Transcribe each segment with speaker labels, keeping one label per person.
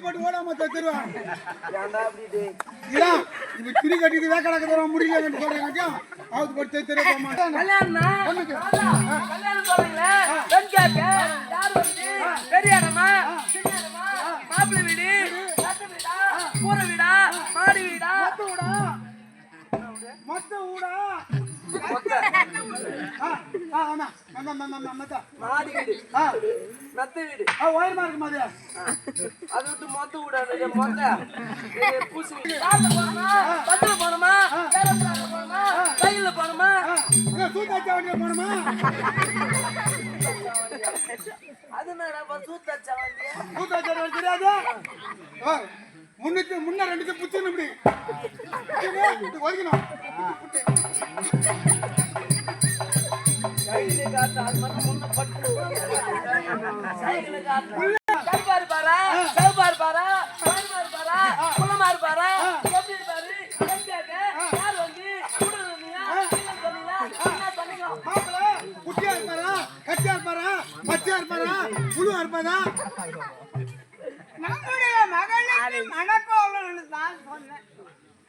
Speaker 1: போட்டு ஓடாம தருவான் துணி கட்டிட்டு வேக்கடக்க தருவான் முடியல சொல்றேன் அவுத்து போட்டு தெரிய மாட்டேன்
Speaker 2: பெரிய இடமா மாப்பிள்ளை வீடு கூரை வீடா மாடி வீடா
Speaker 1: மொத்த ஊடா
Speaker 2: மாடி வீடு மெத்த வீடு
Speaker 1: உயரமா இருக்கு மாதிரி
Speaker 2: அது விட்டு மொத்த வீடு மொத்த பூசி பத்துல போனோமா போனோமா கையில போனோமா
Speaker 1: சூத்தாச்சா வண்டியில போனோமா
Speaker 2: அது சூத்தாச்சா வண்டியா
Speaker 1: சூத்தாச்சா வண்டி தெரியாது முன்ன ரெண்டு புச்சுன்னு இப்படி ஒதுக்கணும் குட்டியா இருப்பாரா கட்டியா இருப்பாரா பச்சையா இருப்பாரா புழுவா இருப்பாரா
Speaker 3: நம்முடைய மகளுக்கு மணக்கோலன்னு தான் சொன்னேன்.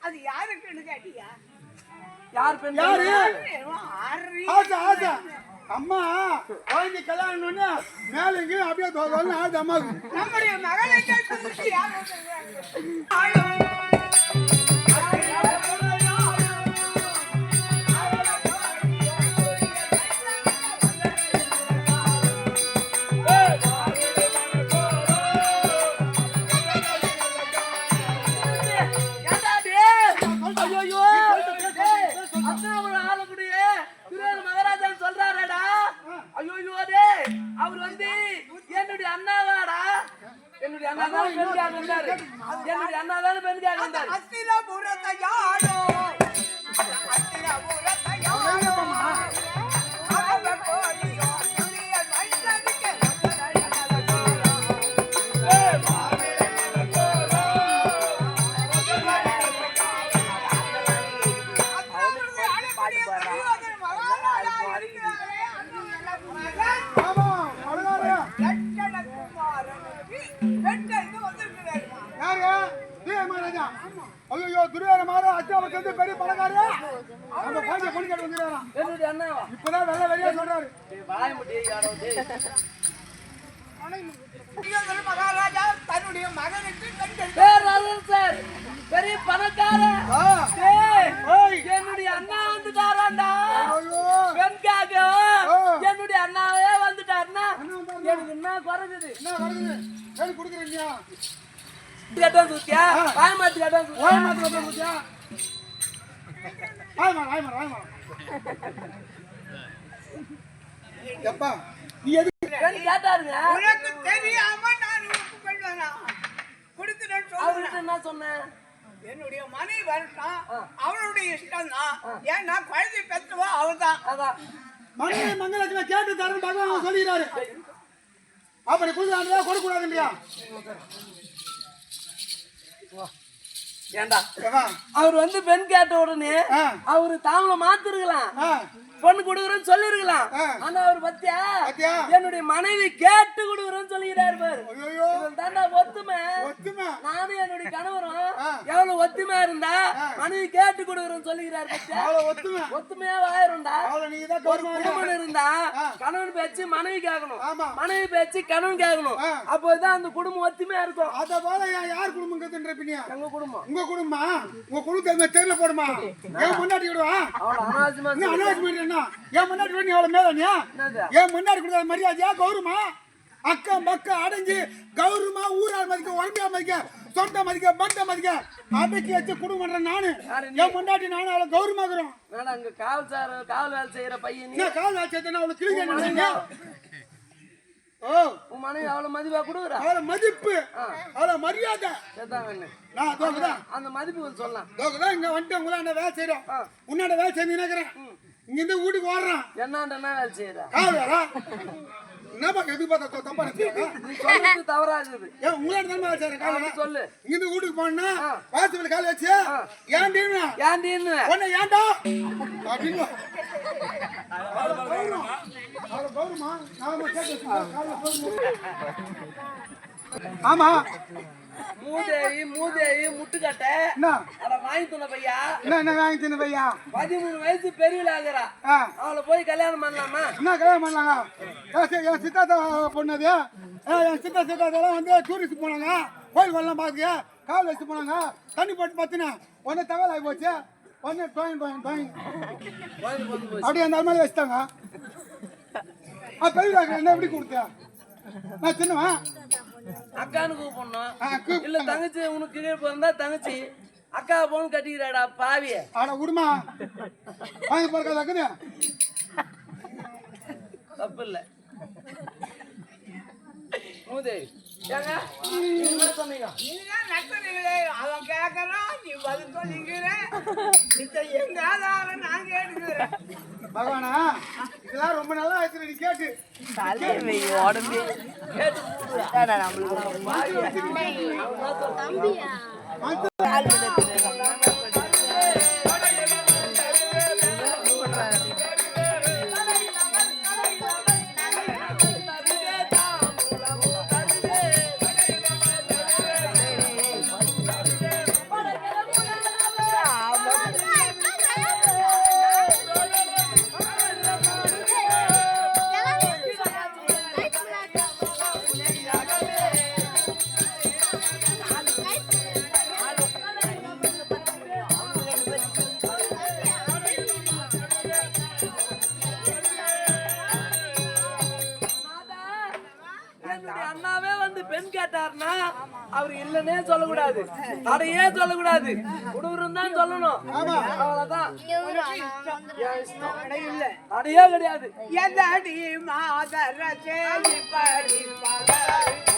Speaker 3: அது யாருக்குன்னு கேட்டியா?
Speaker 1: யாரு ஆசா அம்மா குழந்தை கல்யாணம்னு மேல இங்கேயும் அப்படியே தோதோன்னு ஆகுது அம்மாவுக்கு.
Speaker 3: நம்முடைய மகளை கேட்டு யாரு
Speaker 1: ஐயோ துரியோதன மாற அச்சாவுக்கு வந்து பெரிய பணக்காரரு நம்ம பாண்டிய பொண்ணு கேட்டு வந்துறாராம்.
Speaker 2: என்னுடைய அண்ணா
Speaker 1: இப்பதான் வெள்ள வெளியே சொல்றாரு.
Speaker 2: வாய் முட்டி யாரோ
Speaker 3: மகாராஜா தன்னுடைய மகனுக்கு
Speaker 2: சார் பெரிய பணக்காரன் என்னுடைய அண்ணா வந்துட்டாராண்டா வெண்காக என்னுடைய அண்ணாவே வந்துட்டாருன்னா எனக்கு என்ன குறைஞ்சது
Speaker 1: என்ன வருது கேள்வி கொடுக்குறீங்க
Speaker 2: கேட்டா சுத்தியா வாய்மாத்தி கேட்டா
Speaker 1: சுத்தியா எப்பா நீ எது
Speaker 2: கேட்டாருங்க
Speaker 3: உனக்கு தெரியாம நான் ஒப்புக்கொள்வேனா கொடுத்துறேன்னு
Speaker 2: அவர்கிட்ட என்ன சொன்னேன்
Speaker 3: என்னுடைய மனைவி வரட்டும் அவளுடைய இஷ்டம் தான் ஏன்னா குழந்தை பெற்றவோ அவள்தான்
Speaker 2: அதான்
Speaker 1: மனைவி மங்களத்துல கேட்டு தரேன் பகவான் சொல்லிடுறாரு. அப்படி கொடுக்க கூடாது இல்லையா?
Speaker 2: ஏண்டா அவர் வந்து பெண் கேட்ட உடனே அவரு தாமலை மாத்திருக்கலாம் பொண்ணு கொடுக்குறேன்னு சொல்லிருக்கலாம். ஆனா அவர் பத்தியா என்னுடைய மனைவி கேட்டு கொடுக்குறேன்னு சொல்லிக்கிறாரு பாரு. தாண்டா ஒத்துமை. நானும் என்னுடைய கணவரும் எவ்வளவு ஒத்துமையா இருந்தா மனைவி கேட்டு கொடுக்குறேன்னு சொல்லிக்கிறாரு பத்தியா ஒத்துமையா ஆயிரும்டா. ஒரு குடும்பம் இருந்தா கணவன் பேச்சு மனைவி கேட்கணும், மனைவி பேச்சு கணவன் கேட்கணும். அப்போதான் அந்த குடும்பம் ஒத்துமையா இருக்கும்.
Speaker 1: அத போல யார் குடும்பம் கத்துன்ற பின்னியா
Speaker 2: எங்க குடும்பம்
Speaker 1: உங்க குடும்பம் உங்க குடும்பத்தை தெருல போடுமா ஏன் முன்னாடி விடுவா அனாவசியமா ஏன் முன்னாடி விட நீ எவ்வளவு மேலனியா ஏன் முன்னாடி கொடுத்த மரியாதையா கௌரவமா அக்கம் பக்கம் அடைஞ்சு கௌரவமா ஊரால் மதிக்க உடம்பியா மதிக்க சொந்த மதிக்க பந்த மதிக்க அடக்கி வச்சு குடும்பம் நானு என் முன்னாடி நானும் அவ்வளவு கௌரவமாக்குறோம்.
Speaker 2: அங்க காவல் வேலை செய்யற பையன்
Speaker 1: காவல் வேலை செய்ய அவ்வளவு கிழிங்க
Speaker 2: உன் மனைவி அவ்வளவு மதிப்பா கொடுக்குறா
Speaker 1: அவ்வளவு மதிப்பு அவ்வளவு மரியாதை
Speaker 2: அந்த மதிப்பு சொல்லலாம்.
Speaker 1: இங்க வந்துட்டு உங்களாண்ட வேலை செய்யறோம் உன்னாண்ட வேலை செஞ்சு நினைக்கிறேன் இங்க இருந்து வீட்டுக்கு ஓடுறான்
Speaker 2: என்ன வேலை செய்யறா
Speaker 1: என்னப்பா எதுக்கு பார்த்தா தப்பா நினைச்சாங்க?
Speaker 2: நீ சொல்றது தவறா இருக்குது.
Speaker 1: ஏன் உங்களோட தான் வச்சாரு காலை?
Speaker 2: அப்படி சொல்லு.
Speaker 1: இங்கிருந்து வீட்டுக்கு போனா வாசல்ல காலை வச்சு ஏன்டின்னு
Speaker 2: ஏன்டின்னு
Speaker 1: உன்னை ஏன்டா அப்படின்னு கௌரமா நாம கேட்டு காலைல ஆமா
Speaker 2: மூதேவி முட்டுக்கட்டை
Speaker 1: என்ன
Speaker 2: அட வாங்கி துணை பையா
Speaker 1: என்ன வாங்கி தின்னு பையா
Speaker 2: 13 வயசு பெரியவள ஆகுறா. அவளை போய் கல்யாணம் பண்ணலாமா?
Speaker 1: என்ன கல்யாணம் பண்ணலாங்க? என் சித்தாத்தா பொண்ணது என் சித்தாத்தெல்லாம் வந்து டூரிஸ்ட் போனாங்க, கோயில் வரலாம் பார்த்துக்க காவல் வச்சு போனாங்க, தண்ணி போட்டு பார்த்தினா உடனே தகவல் ஆகி போச்சு, உடனே டோயின் அப்படியே அந்த மாதிரி வச்சுட்டாங்க. பெரியவளா என்ன எப்படி கொடுத்தியா? நான் சின்னவன்
Speaker 2: அக்கான்னு கூப்பிடணும் இல்ல தங்கச்சி உனக்கு கீழே பிறந்தா தங்கச்சி அக்கா போன்னு கட்டிக்கிறாடா பாவிய.
Speaker 1: ஆட விடுமா வாங்கி பிறக்காதாக்குது
Speaker 2: தப்பு இல்ல. மூதேவி ஏங்க என்ன சொன்னீங்க?
Speaker 3: நீதான் நட்டனீங்களே, அவன் கேட்கறான், நீ பதில் சொல்லிக்கிற. எங்க ஆதாரம் நான் கேட்டுக்கிறேன்.
Speaker 1: பகவானா இதெல்லாம் ரொம்ப நல்லா ஆயிடுச்சு நீ கேட்டு
Speaker 2: அண்ணாவே வந்து பெண் கேட்டாருன்னா அவரு இல்லன்னே சொல்லக்கூடாது, அடையே சொல்லக்கூடாது, குடுவரும் தான் சொல்லணும். அவ்வளவுதான். அடையே கிடையாது.
Speaker 3: எதடி மாதர சேரி படி பகை